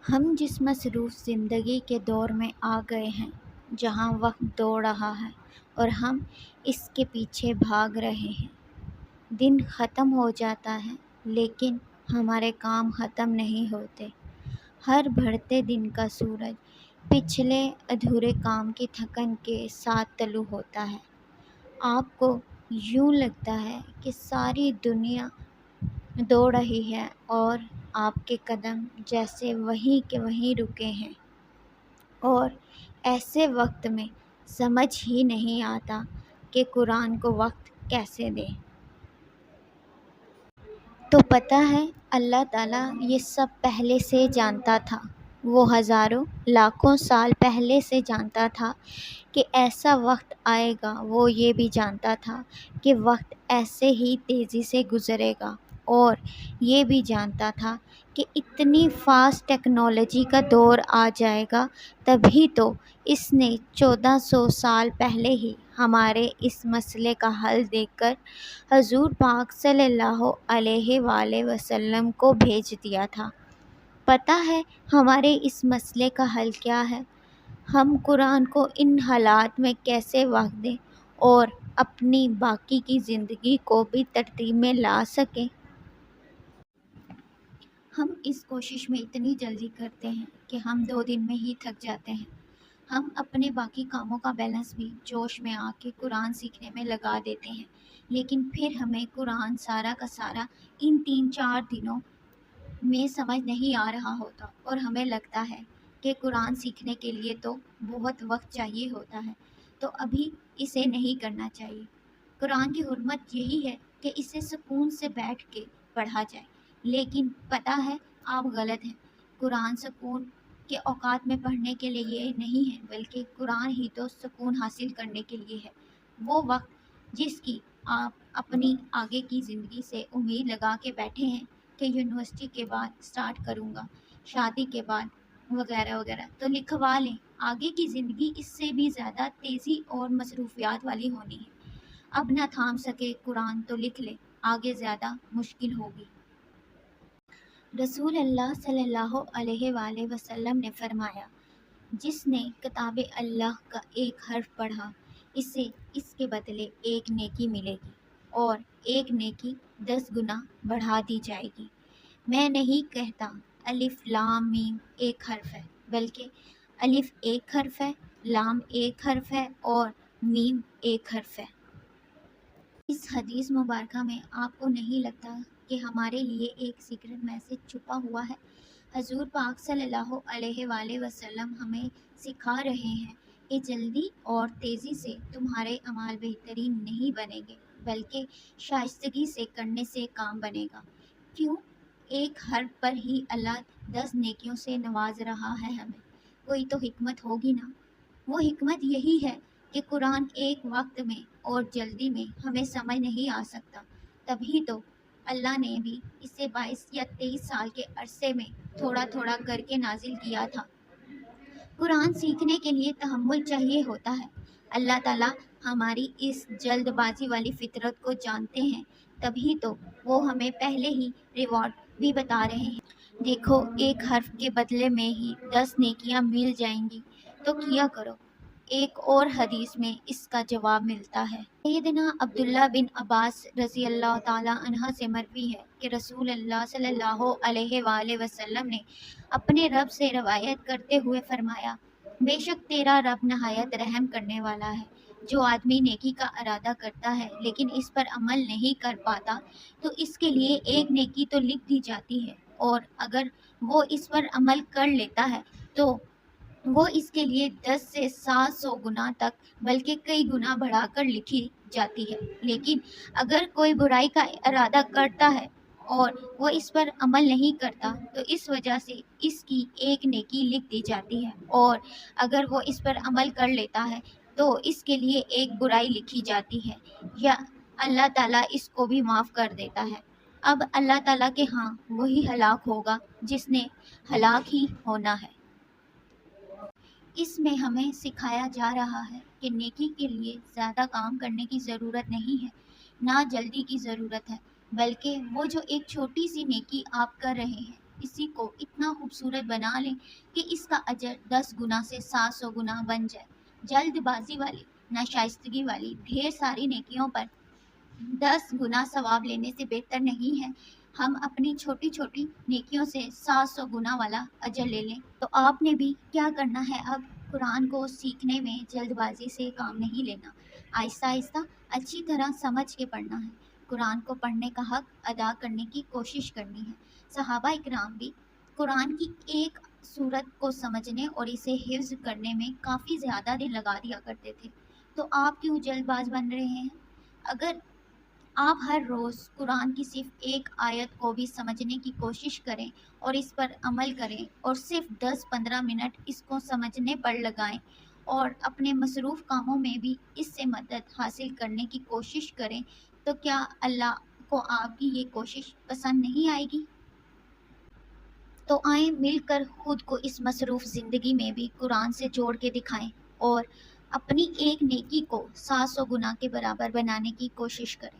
ہم جس مصروف زندگی کے دور میں آ گئے ہیں، جہاں وقت دوڑ رہا ہے اور ہم اس کے پیچھے بھاگ رہے ہیں۔ دن ختم ہو جاتا ہے لیکن ہمارے کام ختم نہیں ہوتے۔ ہر بڑھتے دن کا سورج پچھلے ادھورے کام کی تھکن کے ساتھ طلوع ہوتا ہے۔ آپ کو یوں لگتا ہے کہ ساری دنیا دوڑ رہی ہے اور آپ کے قدم جیسے وہیں کے وہیں رکے ہیں، اور ایسے وقت میں سمجھ ہی نہیں آتا کہ قرآن کو وقت کیسے دیں۔ تو پتہ ہے اللہ تعالیٰ یہ سب پہلے سے جانتا تھا۔ وہ ہزاروں لاکھوں سال پہلے سے جانتا تھا کہ ایسا وقت آئے گا۔ وہ یہ بھی جانتا تھا کہ وقت ایسے ہی تیزی سے گزرے گا، اور یہ بھی جانتا تھا کہ اتنی فاسٹ ٹیکنالوجی کا دور آ جائے گا۔ تبھی تو اس نے 1400 سال پہلے ہی ہمارے اس مسئلے کا حل دے کر حضور پاک صلی اللہ علیہ وآلہ وسلم کو بھیج دیا تھا۔ پتہ ہے ہمارے اس مسئلے کا حل کیا ہے؟ ہم قرآن کو ان حالات میں کیسے وقت دیں اور اپنی باقی کی زندگی کو بھی ترتیب میں لا سکیں۔ ہم اس کوشش میں اتنی جلدی کرتے ہیں کہ ہم 2 دن میں ہی تھک جاتے ہیں۔ ہم اپنے باقی کاموں کا بیلنس بھی جوش میں آ کے قرآن سیکھنے میں لگا دیتے ہیں، لیکن پھر ہمیں قرآن سارا کا سارا ان 3-4 دنوں میں سمجھ نہیں آ رہا ہوتا، اور ہمیں لگتا ہے کہ قرآن سیکھنے کے لیے تو بہت وقت چاہیے ہوتا ہے، تو ابھی اسے نہیں کرنا چاہیے۔ قرآن کی حرمت یہی ہے کہ اسے سکون سے بیٹھ کے پڑھا جائے، لیکن پتہ ہے آپ غلط ہیں۔ قرآن سکون کے اوقات میں پڑھنے کے لیے نہیں ہے، بلکہ قرآن ہی تو سکون حاصل کرنے کے لیے ہے۔ وہ وقت جس کی آپ اپنی آگے کی زندگی سے امید لگا کے بیٹھے ہیں کہ یونیورسٹی کے بعد سٹارٹ کروں گا، شادی کے بعد وغیرہ وغیرہ، تو لکھوا لیں۔ آگے کی زندگی اس سے بھی زیادہ تیزی اور مصروفیات والی ہونی ہے۔ اب نہ تھام سکے قرآن تو لکھ لیں، آگے زیادہ مشکل ہوگی۔ رسول اللہ صلی اللہ علیہ وآلہ وسلم نے فرمایا، جس نے کتاب اللہ کا ایک حرف پڑھا، اسے اس کے بدلے 1 نیکی ملے گی، اور 1 نیکی 10 گنا بڑھا دی جائے گی۔ میں نہیں کہتا الف لام میم ایک حرف ہے، بلکہ الف ایک حرف ہے، لام ایک حرف ہے، اور میم ایک حرف ہے۔ اس حدیث مبارکہ میں آپ کو نہیں لگتا کہ ہمارے لیے ایک سیکرٹ میسج چھپا ہوا ہے؟ حضور پاک صلی اللہ علیہ وآلہ وسلم ہمیں سکھا رہے ہیں کہ جلدی اور تیزی سے تمہارے اعمال بہترین نہیں بنیں گے، بلکہ شائستگی سے کرنے سے کام بنے گا۔ کیوں؟ ایک حرف پر ہی اللہ 10 نیکیوں سے نواز رہا ہے ہمیں۔ کوئی تو حکمت ہوگی نا۔ وہ حکمت یہی ہے کہ قرآن ایک وقت میں اور جلدی میں ہمیں سمجھ نہیں آ سکتا، تبھی تو اللہ نے بھی اسے 22 یا 23 سال کے عرصے میں تھوڑا تھوڑا کر کے نازل کیا تھا۔ قرآن سیکھنے کے لیے تحمل چاہیے ہوتا ہے۔ اللہ تعالیٰ ہماری اس جلد بازی والی فطرت کو جانتے ہیں، تبھی تو وہ ہمیں پہلے ہی ریوارڈ بھی بتا رہے ہیں۔ دیکھو، ایک حرف کے بدلے میں ہی 10 نیکیاں مل جائیں گی، تو کیا کرو۔ ایک اور حدیث میں اس کا جواب ملتا ہے۔ سیدنا عبداللہ بن عباس رضی اللہ تعالیٰ عنہ سے مروی ہے کہ رسول اللہ صلی اللہ علیہ وآلہ وسلم نے اپنے رب سے روایت کرتے ہوئے فرمایا، بے شک تیرا رب نہایت رحم کرنے والا ہے۔ جو آدمی نیکی کا ارادہ کرتا ہے لیکن اس پر عمل نہیں کر پاتا، تو اس کے لیے 1 نیکی تو لکھ دی جاتی ہے، اور اگر وہ اس پر عمل کر لیتا ہے تو وہ اس کے لیے 10 سے 700 گنا تک بلکہ کئی گنا بڑھا کر لکھی جاتی ہے۔ لیکن اگر کوئی برائی کا ارادہ کرتا ہے اور وہ اس پر عمل نہیں کرتا، تو اس وجہ سے اس کی 1 نیکی لکھ دی جاتی ہے، اور اگر وہ اس پر عمل کر لیتا ہے تو اس کے لیے 1 برائی لکھی جاتی ہے، یا اللہ تعالیٰ اس کو بھی معاف کر دیتا ہے۔ اب اللہ تعالیٰ کے ہاں وہی ہلاک ہوگا جس نے ہلاک ہی ہونا ہے۔ اس میں ہمیں سکھایا جا رہا ہے کہ نیکی کے لیے زیادہ کام کرنے کی ضرورت نہیں ہے، نہ جلدی کی ضرورت ہے، بلکہ وہ جو ایک چھوٹی سی نیکی آپ کر رہے ہیں، اسی کو اتنا خوبصورت بنا لیں کہ اس کا اجر 10 گنا سے 700 گنا بن جائے۔ جلد بازی والی، ناشائستگی والی ڈھیر ساری نیکیوں پر 10 گنا ثواب لینے سے بہتر نہیں ہے ہم اپنی چھوٹی چھوٹی نیکیوں سے 700 گنا والا اجر لے لیں۔ تو آپ نے بھی کیا کرنا ہے، اب قرآن کو سیکھنے میں جلد بازی سے کام نہیں لینا، آہستہ آہستہ اچھی طرح سمجھ کے پڑھنا ہے، قرآن کو پڑھنے کا حق ادا کرنے کی کوشش کرنی ہے۔ صحابہ اکرام بھی قرآن کی ایک سورت کو سمجھنے اور اسے حفظ کرنے میں کافی زیادہ دن لگا دیا کرتے تھے، تو آپ کیوں جلد باز بن رہے ہیں؟ اگر آپ ہر روز قرآن کی صرف ایک آیت کو بھی سمجھنے کی کوشش کریں اور اس پر عمل کریں اور صرف 10-15 منٹ اس کو سمجھنے پر لگائیں اور اپنے مصروف کاموں میں بھی اس سے مدد حاصل کرنے کی کوشش کریں، تو کیا اللہ کو آپ کی یہ کوشش پسند نہیں آئے گی؟ تو آئیں مل کر خود کو اس مصروف زندگی میں بھی قرآن سے جوڑ کے دکھائیں اور اپنی ایک نیکی کو 700 گنا کے برابر بنانے کی کوشش کریں۔